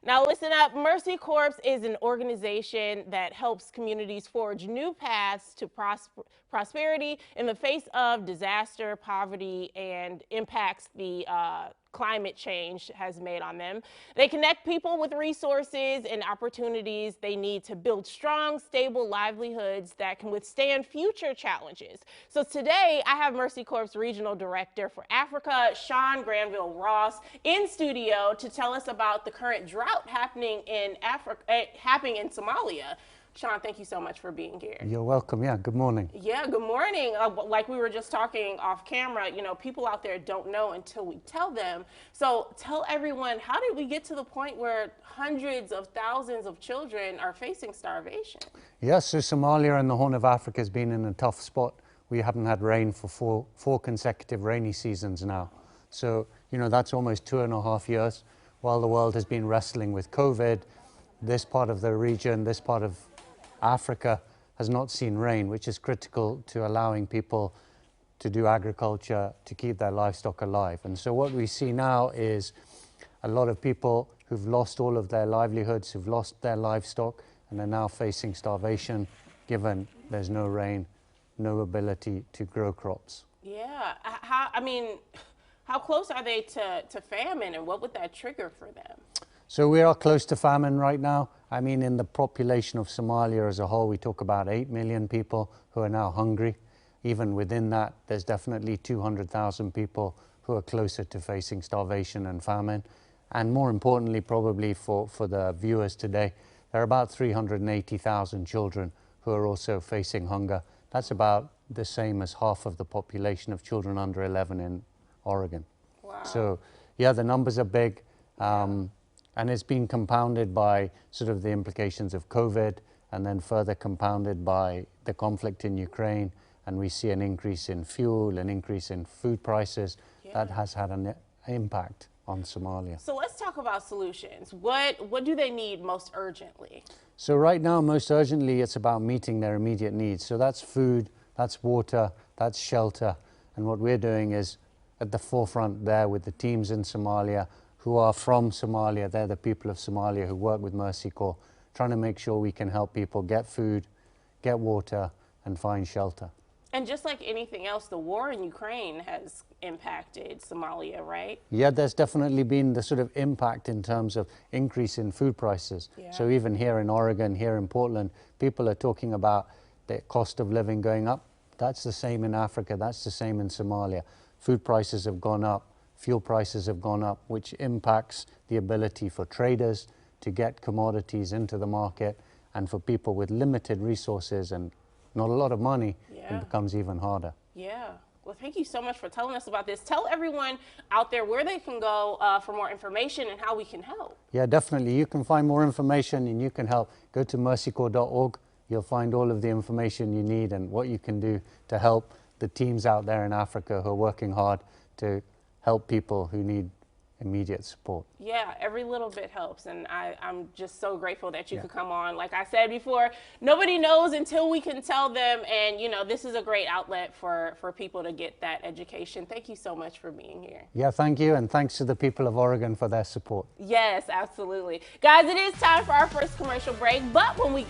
Now listen up, Mercy Corps is an organization that helps communities forge new paths to prosperity in the face of disaster, poverty, and impacts the climate change has made on them. They connect people with resources and opportunities they need to build strong, stable livelihoods that can withstand future challenges. So today I have Mercy Corps Regional Director for Africa, Sean Granville Ross, in studio to tell us about the current drought happening in Somalia. Sean, thank you so much for being here. You're welcome. Yeah, good morning. Yeah, good morning. Like we were just talking off camera, people out there don't know until we tell them. So tell everyone, how did we get to the point where hundreds of thousands of children are facing starvation? Yeah, so Somalia and the Horn of Africa has been in a tough spot. We haven't had rain for four consecutive rainy seasons now. So, that's almost 2.5 years. While the world has been wrestling with COVID, this part of the region, this part of Africa has not seen rain, which is critical to allowing people to do agriculture, to keep their livestock alive. And so what we see now is a lot of people who've lost all of their livelihoods, who've lost their livestock, and are now facing starvation, given there's no rain, no ability to grow crops. Yeah, how close are they to famine, and what would that trigger for them? So we are close to famine right now. In the population of Somalia as a whole, we talk about 8 million people who are now hungry. Even within that, there's definitely 200,000 people who are closer to facing starvation and famine. And more importantly, probably for the viewers today, there are about 380,000 children who are also facing hunger. That's about the same as half of the population of children under 11 in Oregon. Wow. So yeah, the numbers are big. And it's been compounded by sort of the implications of COVID, and then further compounded by the conflict in Ukraine. And we see an increase in fuel, an increase in food prices. Yeah. That has had an impact on Somalia. So let's talk about solutions. What do they need most urgently? So right now, most urgently, it's about meeting their immediate needs. So that's food, that's water, that's shelter. And what we're doing is at the forefront there with the teams in Somalia who are from Somalia. They're the people of Somalia who work with Mercy Corps, trying to make sure we can help people get food, get water, and find shelter. And just like anything else, the war in Ukraine has impacted Somalia, right? Yeah, there's definitely been the sort of impact in terms of increase in food prices. Yeah. So even here in Oregon, here in Portland, people are talking about the cost of living going up. That's the same in Africa, that's the same in Somalia. Food prices have gone up. Fuel prices have gone up, which impacts the ability for traders to get commodities into the market, and for people with limited resources and not a lot of money, yeah, it becomes even harder. Yeah. Well, thank you so much for telling us about this. Tell everyone out there where they can go for more information and how we can help. Yeah, definitely. You can find more information and you can help. Go to mercycorps.org. You'll find all of the information you need and what you can do to help the teams out there in Africa who are working hard to help people who need immediate support. Yeah, every little bit helps, and I'm just so grateful that you could come on. Like I said before, nobody knows until we can tell them, and this is a great outlet for people to get that education. Thank you so much for being here. Yeah, thank you, and thanks to the people of Oregon for their support. Yes, absolutely. Guys, it is time for our first commercial break, but when we